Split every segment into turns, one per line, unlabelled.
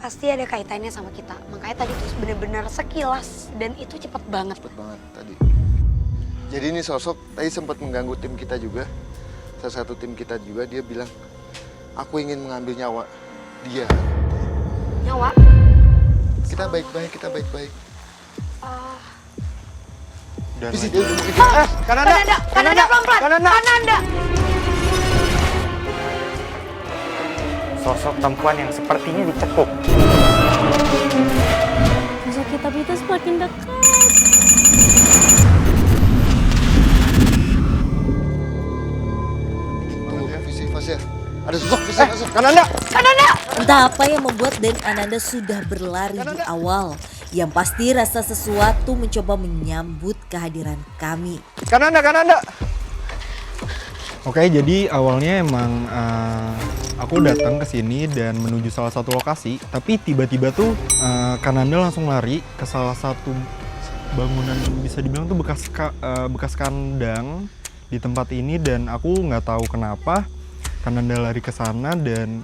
pasti ada kaitannya sama kita. Makanya tadi tuh bener-bener sekilas dan itu cepet banget.
Cepet banget tadi. Jadi ini sosok tadi sempat mengganggu tim kita juga. Salah satu tim kita juga dia bilang, aku ingin mengambil nyawa dia.
Nyawa?
Kita baik-baik, kita baik-baik.
Dan
Visi dia udah mau
Kananda
pelan-pelan. Kananda.
Sosok perempuan yang sepertinya dicekuk.
Sosok kita itu semakin dekat.
Tunggu visi fase. Ada sosok visi fase.
Kananda!
Entah apa yang membuat Dan Ananda sudah berlari di awal. Yang pasti rasa sesuatu mencoba menyambut kehadiran kami.
Kananda! Oke, jadi awalnya emang aku datang ke sini dan menuju salah satu lokasi, tapi tiba-tiba tuh Kananda langsung lari ke salah satu bangunan, bisa dibilang tuh bekas kandang di tempat ini, dan aku nggak tahu kenapa Kananda lari ke sana dan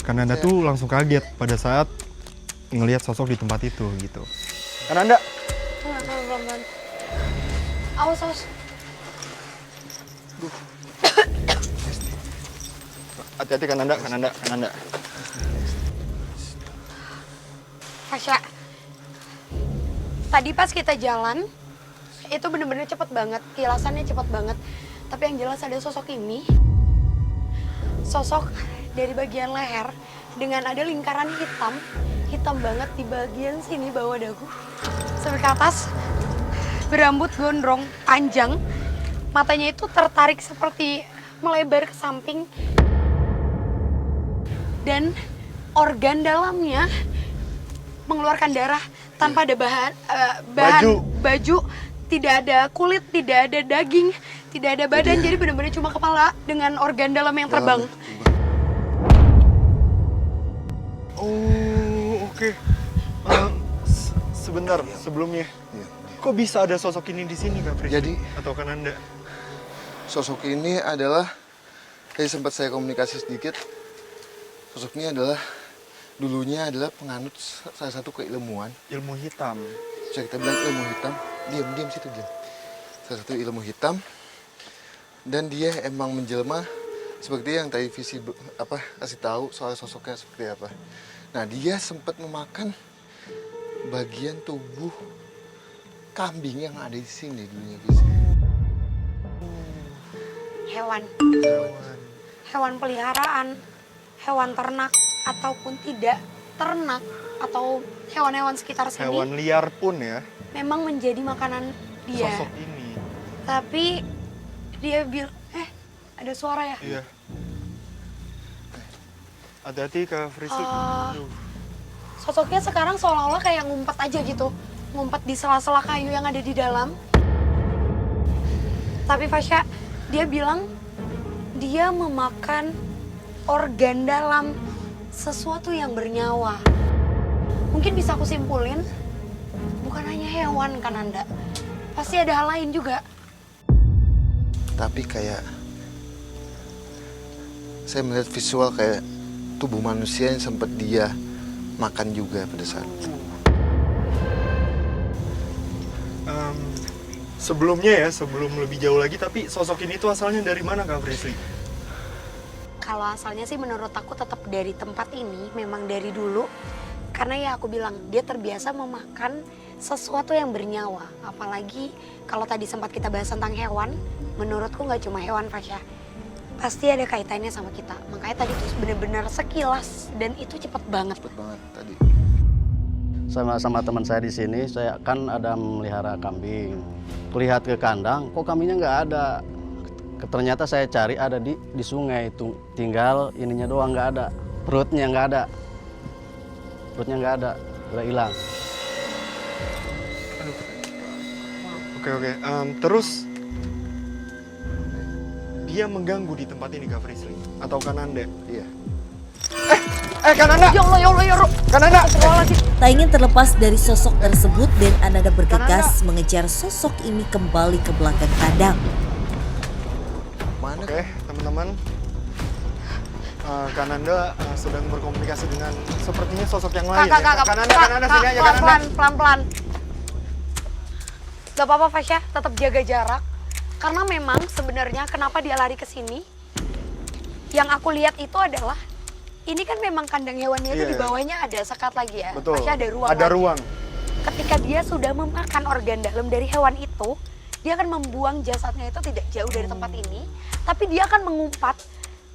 Kananda tuh langsung kaget pada saat ngelihat sosok di tempat itu gitu. Kananda!
Pelan-pelan. Awas.
Hati-hati Kananda.
Fasya, tadi pas kita jalan, itu bener-bener cepet banget, kilasannya cepet banget. Tapi yang jelas ada sosok ini, sosok dari bagian leher dengan ada lingkaran hitam banget di bagian sini bawah dagu. Sampai ke atas, berambut gondrong, panjang, matanya itu tertarik seperti melebar ke samping. Dan organ dalamnya mengeluarkan darah tanpa ada baju, tidak ada kulit, tidak ada daging, tidak ada badan, jadi benar-benar cuma kepala dengan organ dalam yang terbang.
Oh, oke. Sebentar, sebelumnya. Kok bisa ada sosok ini di sini, Kak Fris?
Jadi
atau Kananda?
sosok ini adalah, tadi sempat saya komunikasi sedikit. Sosok ini dulunya adalah penganut salah satu keilmuan.
Ilmu hitam.
Bisa kita bilang ilmu hitam. Diam situ diam. Salah satu ilmu hitam. Dan dia emang menjelma seperti yang tadi visi kasih tahu soal sosoknya seperti apa. Nah, dia sempat memakan bagian tubuh kambing yang ada di sini dulunya visi.
Hewan peliharaan, hewan ternak ataupun tidak ternak atau hewan-hewan sekitar sini.
Hewan liar pun ya.
Memang menjadi makanan dia.
Sosok ini.
Tapi dia bilang, ada suara ya?
Iya. Hati-hati Kak Frisik.
Sosoknya sekarang seolah-olah kayak ngumpet aja gitu. Ngumpet di sela-sela kayu yang ada di dalam. Tapi Fasya, dia bilang dia memakan organ dalam sesuatu yang bernyawa. Mungkin bisa aku simpulin, bukan hanya hewan kan Anda. Pasti ada hal lain juga.
Tapi kayak saya melihat visual kayak tubuh manusia yang sempat dia makan juga pada saat itu.
Sebelumnya ya, sebelum lebih jauh lagi, tapi sosok ini tuh asalnya dari mana Kak Frisik?
Kalau asalnya sih menurut aku tetap dari tempat ini, memang dari dulu. Karena ya aku bilang, dia terbiasa memakan sesuatu yang bernyawa. Apalagi kalau tadi sempat kita bahas tentang hewan, menurutku nggak cuma hewan Fasya. Pasti ada kaitannya sama kita. Makanya tadi tuh bener-bener sekilas dan itu cepet banget.
Cepet banget tadi.
Sama teman saya di sini, saya kan ada melihara kambing. Lihat ke kandang, kok kambingnya nggak ada. Ternyata saya cari ada di sungai itu. Tinggal ininya doang nggak ada. Perutnya nggak ada. Udah hilang.
Oke. Terus dia mengganggu di tempat ini Kak Frisik? Atau Kananda?
Iya.
Kananda!
Ya Allah.
Kananda!
Tak ingin terlepas dari sosok tersebut, Dan Ananda bergegas mengejar sosok ini kembali ke belakang kandang.
Mana?
Oke, teman-teman. Kananda sedang berkomunikasi dengan sepertinya sosok yang
Kak,
lain.
kak, kak,
Kananda sini aja, Kananda.
pelan, pelan. Gak apa-apa Fasya, tetap jaga jarak. Karena memang sebenarnya kenapa dia lari ke sini, yang aku lihat itu adalah, ini kan memang kandang hewannya itu
Iya.
di bawahnya ada sekat lagi ya.
Betul.
Fasya ada ruang.
Ada
lagi.
ruang.
Ketika dia sudah memakan organ dalam dari hewan itu, dia akan membuang jasadnya itu tidak jauh dari tempat ini, tapi dia akan mengumpat,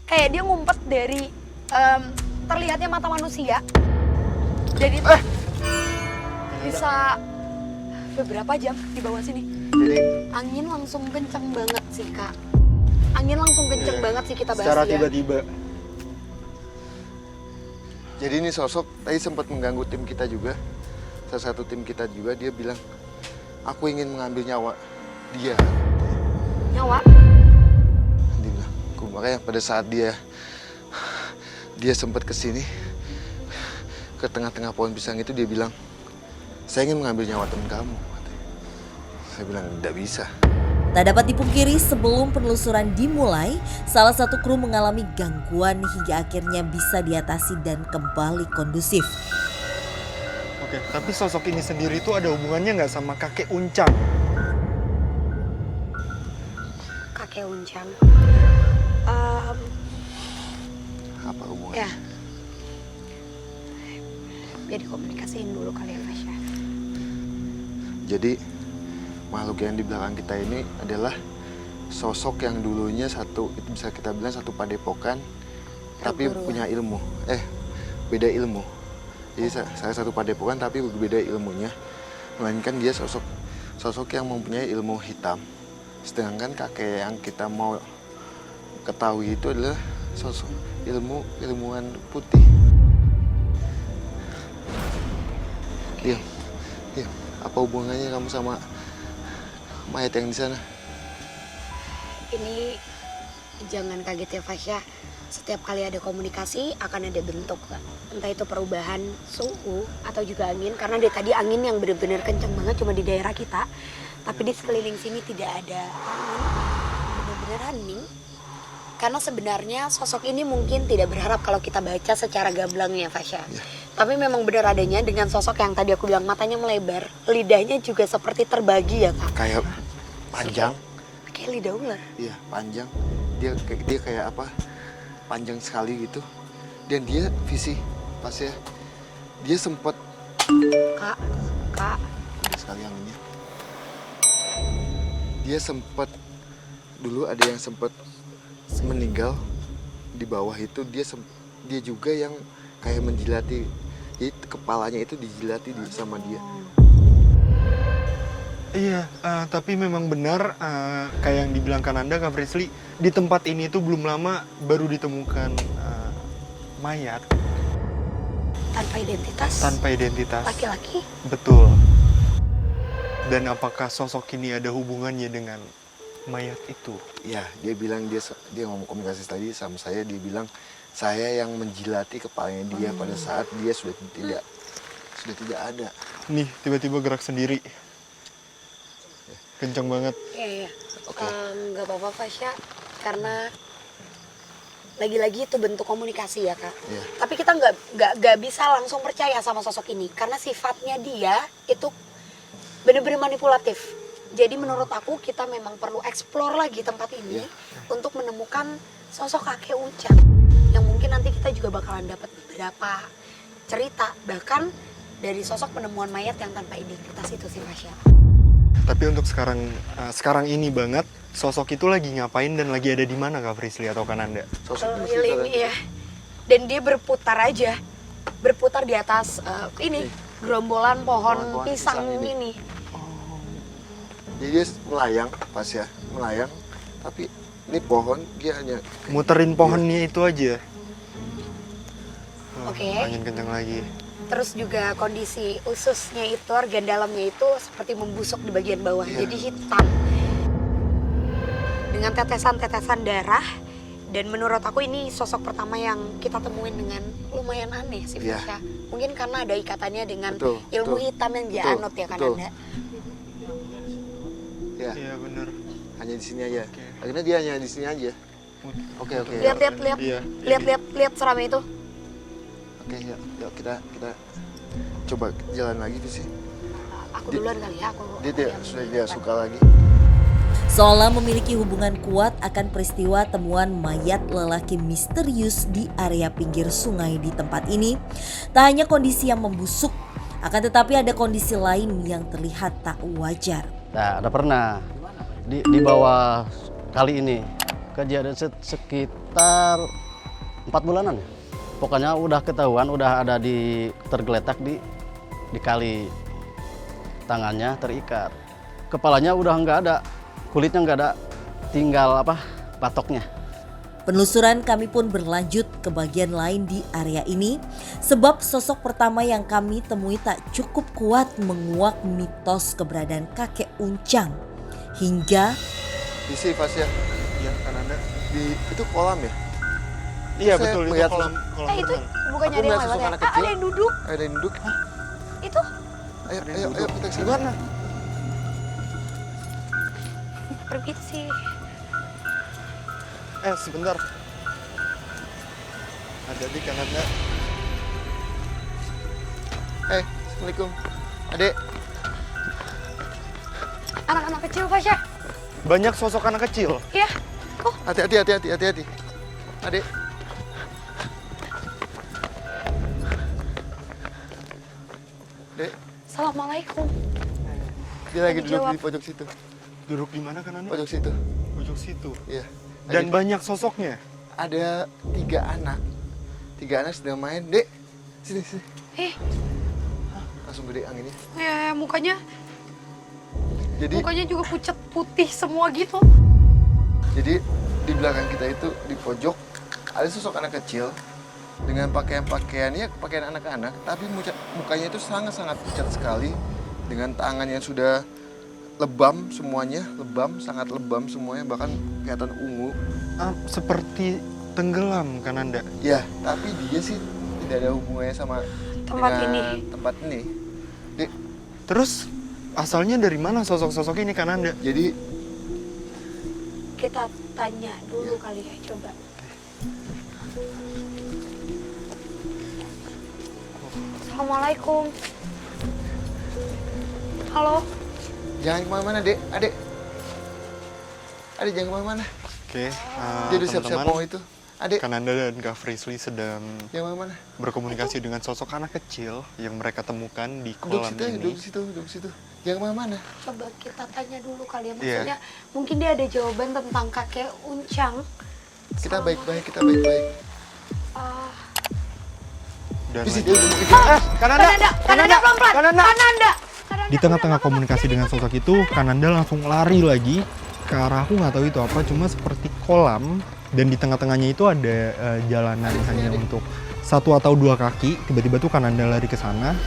kayak dia ngumpet dari terlihatnya mata manusia, dan itu bisa beberapa jam di bawah sini.
Jadi
Angin langsung kenceng banget sih kak, angin langsung kenceng banget sih kita bahas
Secara
dia.
tiba-tiba.
Jadi ini sosok tadi sempat mengganggu tim kita juga. Salah satu tim kita juga dia bilang, aku ingin mengambil nyawa dia.
Nyawa?
Dia bilang, makanya pada saat dia sempat kesini ke tengah-tengah pohon pisang itu dia bilang, saya ingin mengambil nyawa teman kamu. Katanya. Saya bilang tidak bisa.
Tak dapat dipungkiri sebelum penelusuran dimulai, salah satu kru mengalami gangguan hingga akhirnya bisa diatasi dan kembali kondusif.
Oke, tapi sosok ini sendiri itu ada hubungannya nggak sama kakek Uncang?
Kakek Uncang.
Apa hubungannya?
Ya. Biar dikomunikasiin dulu kali ya Fasya.
Jadi makhluk yang di belakang kita ini adalah sosok yang dulunya satu, itu bisa kita bilang satu padepokan, tapi
Perguruan.
punya ilmu. Beda ilmu. Jadi salah satu padepokan tapi berbeda ilmunya. Melainkan dia sosok yang mempunyai ilmu hitam. Sedangkan kakek yang kita mau ketahui itu adalah sosok ilmuwan putih. Diam. Apa hubungannya kamu sama mayat yang di sana?
Ini jangan kaget ya Fasya. Setiap kali ada komunikasi akan ada bentuk Kak. Entah itu perubahan suhu atau juga angin. Karena dari tadi angin yang benar-benar kenceng banget cuma di daerah kita. Tapi di sekeliling sini tidak ada angin. Benar-benar hening. Karena sebenarnya sosok ini mungkin tidak berharap kalau kita baca secara gamblangnya Fasya. Tapi memang benar adanya dengan sosok yang tadi aku bilang matanya melebar. Lidahnya juga seperti terbagi ya Kak.
Kayak panjang.
Kayak lidah ular.
Iya, panjang. Dia kayak apa? Panjang sekali gitu. Dan dia visi pas ya. Dia sempat
Kak.
ada sekali anginnya. Dia sempat dulu ada yang sempat meninggal di bawah itu, dia juga yang kayak menjilati. Jadi kepalanya itu dijilati sama dia.
Iya, tapi memang benar kayak yang dibilang Kananda, Kak Frisly, di tempat ini tuh belum lama baru ditemukan mayat
Tanpa identitas.
tanpa identitas.
Laki-laki.
Betul. Dan apakah sosok ini ada hubungannya dengan mayat itu?
Ya, dia bilang dia ngomong komunikasi tadi sama saya, dia bilang saya yang menjilati kepalanya dia pada saat dia sudah tidak ada.
Nih, tiba-tiba gerak sendiri. Kencang banget.
Iya.
Oke.
Nggak apa-apa Fasya, karena lagi-lagi itu bentuk komunikasi ya Kak.
Iya.
Tapi kita nggak bisa langsung percaya sama sosok ini karena sifatnya dia itu benar-benar manipulatif. Jadi menurut aku kita memang perlu explore lagi tempat ini untuk menemukan sosok kakek Uncang yang mungkin nanti kita juga bakalan dapat beberapa cerita bahkan dari sosok penemuan mayat yang tanpa identitas itu sih Fasya.
Tapi untuk sekarang ini banget, sosok itu lagi ngapain dan lagi ada di mana Kak Frisly atau Kananda?
Sosok di situ
Keliling
kan.
ya. Dan dia berputar aja. Berputar di atas ini gerombolan pohon
Pohon
pisang
pisang
ini.
Jadi dia melayang pas ya, melayang. Tapi ini pohon dia hanya
Muterin pohonnya itu aja.
Oke.
Angin kencang lagi.
Terus juga kondisi ususnya itu, organ dalamnya itu seperti membusuk di bagian bawah.
Iya.
Jadi hitam. Dengan tetesan-tetesan darah. Dan menurut aku ini sosok pertama yang kita temuin dengan lumayan aneh sih
Iya.
Fasya. Mungkin karena ada ikatannya dengan
Betul,
ilmu
betul.
hitam yang dia
Betul,
anut ya kan
betul.
Anda.
ya
Iya bener.
hanya di sini aja.
Oke.
Akhirnya dia hanya di sini aja. Oke, oke.
Lihat, lihat, lihat.
Iya.
Lihat, lihat, lihat seramai itu.
Oke, yuk kita coba jalan lagi Visi.
Aku duluan kali ya, aku.
Dia suka lagi.
Seolah memiliki hubungan kuat akan peristiwa temuan mayat lelaki misterius di area pinggir sungai di tempat ini. Tak hanya kondisi yang membusuk, akan tetapi ada kondisi lain yang terlihat tak wajar.
Nah, ada pernah di bawah kali ini kejadian sekitar 4 bulanan ya. Pokoknya udah ketahuan, udah ada tergeletak di kali, tangannya terikat, kepalanya udah nggak ada, kulitnya nggak ada, tinggal patoknya.
Penelusuran kami pun berlanjut ke bagian lain di area ini, sebab sosok pertama yang kami temui tak cukup kuat menguak mitos keberadaan kakek Uncang. Hingga
Visi, Fasya.
Iya, Kananda.
Itu kolam ya?
Iya,
Saya
betul, itu
melihat
kolam
Itu
renang.
bukannya
Aku
ada yang
ngeliat
lewat
sosok
ya?
anak kecil.
Ada yang duduk.
Ada yang duduk.
Itu
Ayo kita kesana.
Gimana?
permisi.
Sebentar. Ada di Kananda.
Assalamualaikum. Adek.
Anak-anak kecil, Fasya.
Banyak sosok anak kecil.
Iya. Oh,
Hati-hati. Adek. Dek,
Assalamualaikum.
dia lagi duduk
Jawab.
di pojok situ.
Duduk di mana Kananda?
Pojok situ.
Pojok situ.
Iya.
Dan banyak sosoknya.
Ada 3 anak. 3 anak sedang main. Dek, sini. Langsung gede anginnya.
Ya, mukanya
Jadi
juga pucat putih semua gitu.
Jadi di belakang kita itu di pojok ada sosok anak kecil dengan pakaiannya pakaian anak-anak, tapi mukanya itu sangat-sangat pucat sekali dengan tangan yang sudah lebam semuanya, sangat lebam semuanya, bahkan kelihatan ungu.
Seperti tenggelam Kananda.
Ya, tapi dia sih tidak ada hubungannya sama
Tempat
dengan
ini.
tempat ini. Dek,
Terus asalnya dari mana sosok-sosok ini Kananda?
jadi
Kita tanya dulu kali ya, coba. Assalamualaikum. Halo.
jangan kemana-mana, Dek. Adek jangan kemana-mana.
Oke,
Dia udah siap-siap mau itu. Adek,
Kananda dan Kak Frisly sedang
jangan kemana-mana.
berkomunikasi dengan sosok anak kecil yang mereka temukan di
Duduk
kolam
situ,
ini.
duduk situ. Jangan kemana-mana.
Coba kita tanya dulu kali ya.
Iya.
Maksudnya mungkin dia ada jawaban tentang kakek Uncang.
Kita baik-baik.
Ah,
Dan
Visi,
lagi-
dia
Kananda,
Kananda pelan-pelan.
Kananda.
Kananda.
Di tengah-tengah komunikasi dengan sosok itu, Kananda langsung lari lagi ke arah aku nggak tahu itu apa, cuma seperti kolam dan di tengah-tengahnya itu ada jalanan hanya untuk 1 atau 2 kaki. Tiba-tiba tuh Kananda lari ke sana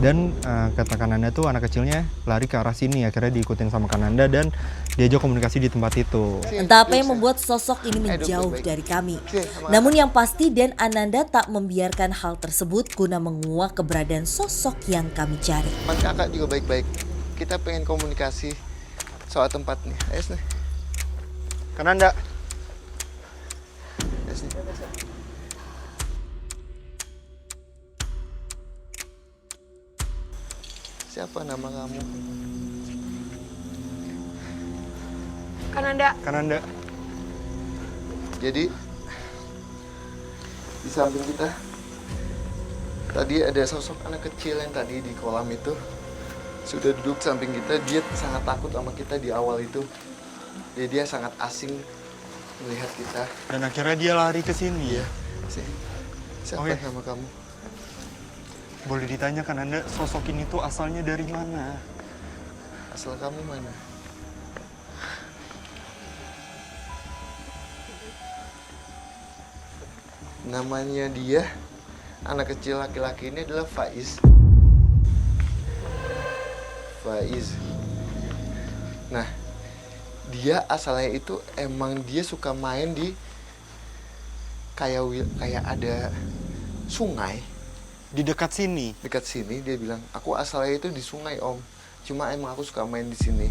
dan kata Kananda tuh anak kecilnya lari ke arah sini. Akhirnya diikutin sama Kananda dan diajak komunikasi di tempat itu.
Entah apa yang membuat sosok ini menjauh dari kami. Namun yang pasti Dan Ananda tak membiarkan hal tersebut guna menguak keberadaan sosok yang kami cari.
Mas kakak juga baik-baik. Kita pengen komunikasi soal tempat nih. Ayo sini.
Kananda,
Ayo sini. Siapa nama kamu?
Kananda.
Jadi di samping kita tadi ada sosok anak kecil yang tadi di kolam itu sudah duduk samping kita. Dia sangat takut sama kita di awal itu. Jadi dia sangat asing melihat kita.
Dan akhirnya dia lari ke sini.
Iya. Siapa
Oke.
nama kamu?
Boleh ditanya Kananda, sosok ini tuh asalnya dari mana?
Asal kamu mana? Namanya dia, anak kecil laki-laki ini adalah Faiz. Nah, dia asalnya itu emang dia suka main di kayak ada sungai
Di dekat sini.
dekat sini. Dia bilang, aku asalnya itu di sungai om, cuma emang aku suka main di sini.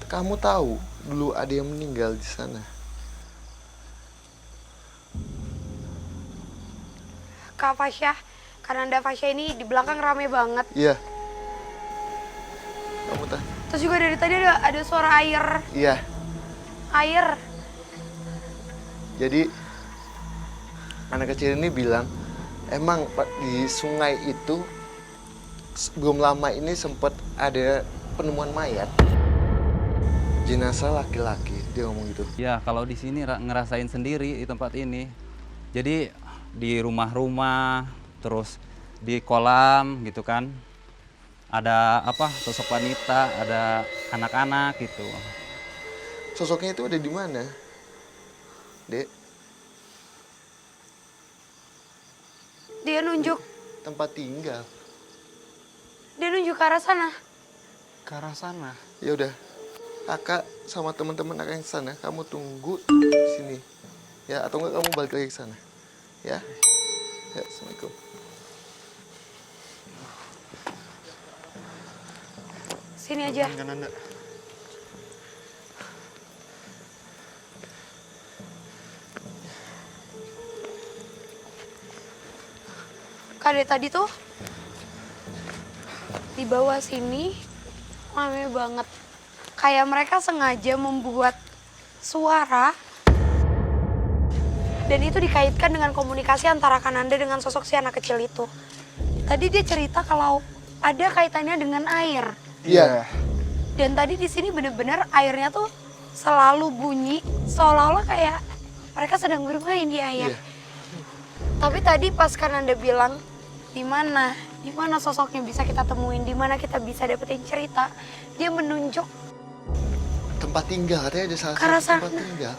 kamu tahu dulu ada yang meninggal di sana.
Kak Fasya, Kananda Fasya ini di belakang rame banget.
Iya. Kamu tahu?
Terus juga dari tadi ada suara air.
Iya.
Air.
Jadi anak kecil ini bilang emang di sungai itu belum lama ini sempat ada penemuan mayat. Jenazah laki-laki, dia ngomong gitu.
Ya, kalau di sini ngerasain sendiri di tempat ini. Jadi di rumah-rumah, terus di kolam gitu kan. Ada sosok wanita, ada anak-anak gitu.
Sosoknya itu ada di mana, Dek?
Dia nunjuk.
Tempat tinggal.
Dia nunjuk ke arah sana.
Ke arah sana.
Ya udah, kakak sama teman-teman kakak yang sana, kamu tunggu di sini, ya, atau enggak kamu balik lagi ke sana, ya? Ya, assalamualaikum.
Sini aja.
Kananda.
Kak, dari tadi tuh di bawah sini rame banget. Kayak mereka sengaja membuat suara dan itu dikaitkan dengan komunikasi antara Kananda dengan sosok si anak kecil itu. Tadi dia cerita kalau ada kaitannya dengan air.
Iya.
Dan tadi di sini bener-bener airnya tuh selalu bunyi seolah-olah kayak mereka sedang bermain di air.
Iya.
Tapi tadi pas Kananda bilang di mana sosoknya bisa kita temuin, di mana kita bisa dapetin cerita, dia menunjuk
Tempat tinggal, katanya ada salah
Karena
satu tempat
sana.
tinggal.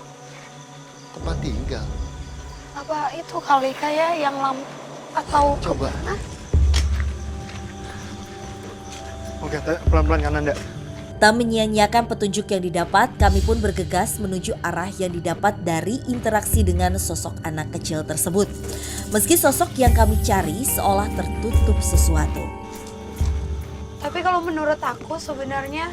Tempat tinggal.
apa itu kali kayak yang lampu atau
Coba.
Hah?
Oke, pelan-pelan Kananda.
Tak menyia-nyiakan petunjuk yang didapat, kami pun bergegas menuju arah yang didapat dari interaksi dengan sosok anak kecil tersebut. Meski sosok yang kami cari seolah tertutup sesuatu.
Tapi kalau menurut aku sebenarnya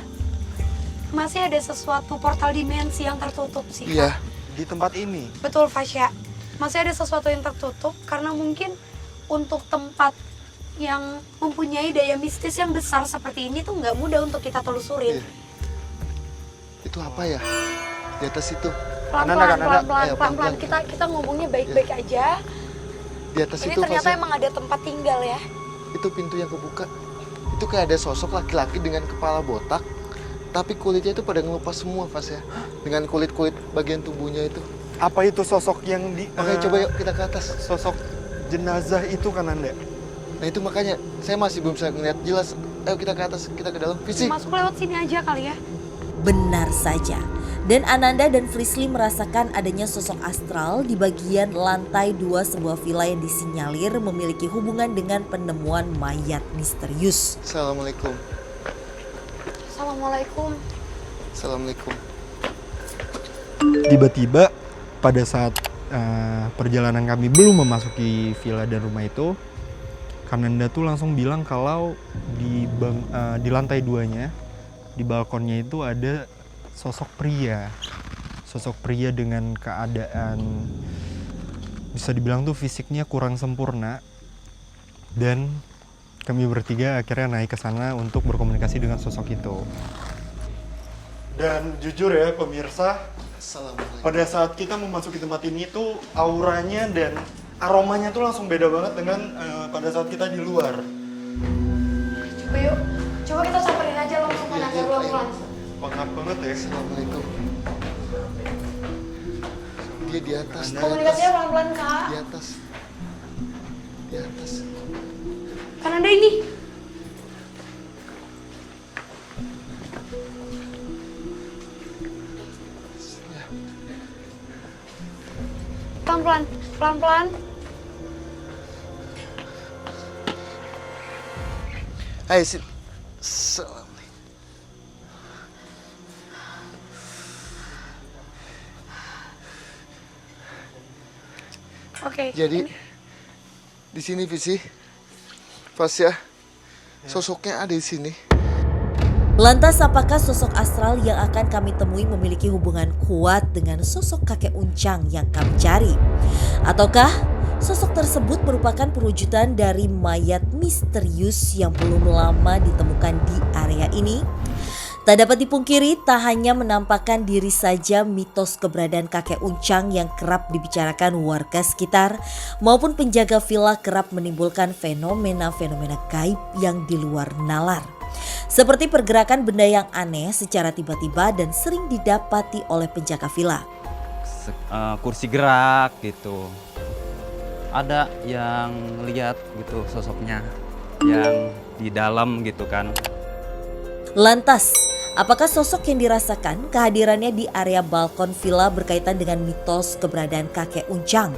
masih ada sesuatu portal dimensi yang tertutup sih. Kak.
Iya.
Di tempat ini.
Betul Fasya, masih ada sesuatu yang tertutup karena mungkin untuk tempat yang mempunyai daya mistis yang besar seperti ini tuh nggak mudah untuk kita telusurin.
Iya. Itu apa ya? Di atas itu.
Pelan-pelan,
Kananda.
pelan-pelan,
Ayo,
pelan-pelan.
pelan-pelan.
Kita ngomongnya baik-baik aja.
Di atas
Ini
itu
ternyata
Fasya,
emang ada tempat tinggal ya.
itu pintu yang kebuka. Itu kayak ada sosok laki-laki dengan kepala botak, tapi kulitnya itu pada ngelupas semua, Fasya. Dengan kulit-kulit bagian tubuhnya itu.
Apa itu sosok yang di...
Makanya coba yuk kita ke atas.
Sosok jenazah itu Kananda.
Nah itu makanya, saya masih belum bisa ngeliat jelas. Ayo kita ke atas, kita ke dalam. Visi.
Masuk lewat sini aja kali ya.
Benar saja. Dan Ananda dan Frisly merasakan adanya sosok astral di bagian lantai 2 sebuah villa yang disinyalir memiliki hubungan dengan penemuan mayat misterius.
Assalamualaikum.
Assalamualaikum.
Assalamualaikum.
Tiba-tiba pada saat perjalanan kami belum memasuki villa dan rumah itu, Kananda tuh langsung bilang kalau di lantai 2-nya, di balkonnya itu ada sosok pria. Sosok pria dengan keadaan bisa dibilang tuh fisiknya kurang sempurna. Dan kami bertiga akhirnya naik ke sana untuk berkomunikasi dengan sosok itu. Dan jujur ya pemirsa,
Assalamualaikum.
pada saat kita memasuki tempat ini tuh auranya dan aromanya tuh langsung beda banget dengan pada saat kita di luar.
Coba yuk. Coba kita samperin aja langsung ke Kananda pelan-pelan.
Pengap banget ya.
Assalamualaikum. Dia di atas. Di atas.
Komunikasinya pelan-pelan Kak.
Di atas. Di atas.
Kananda ini. Pelan-pelan, pelan-pelan.
Hai, sit. Assalamualaikum.
Oke.
Jadi di sini Visi, Fasya, sosoknya ada di sini.
Lantas apakah sosok astral yang akan kami temui memiliki hubungan kuat dengan sosok kakek Uncang yang kami cari? Ataukah sosok tersebut merupakan perwujudan dari mayat misterius yang belum lama ditemukan di area ini? Tak dapat dipungkiri, tak hanya menampakkan diri saja mitos keberadaan kakek Uncang yang kerap dibicarakan warga sekitar maupun penjaga villa kerap menimbulkan fenomena-fenomena gaib yang di luar nalar. Seperti pergerakan benda yang aneh secara tiba-tiba dan sering didapati oleh penjaga villa.
Kursi gerak gitu. Ada yang lihat gitu sosoknya yang di dalam gitu kan.
Lantas, apakah sosok yang dirasakan kehadirannya di area balkon villa berkaitan dengan mitos keberadaan kakek Uncang?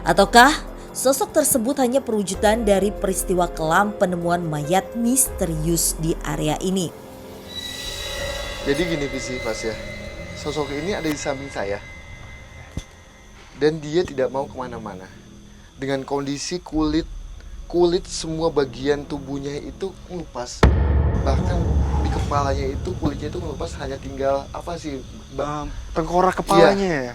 Ataukah sosok tersebut hanya perwujudan dari peristiwa kelam penemuan mayat misterius di area ini?
Jadi gini Visi, Mas ya. Sosok ini ada di samping saya. Dan dia tidak mau kemana-mana. Dengan kondisi kulit semua bagian tubuhnya itu ngelupas. Bahkan di kepalanya itu kulitnya itu ngelupas, hanya tinggal apa sih?
Tengkorak kepalanya ya?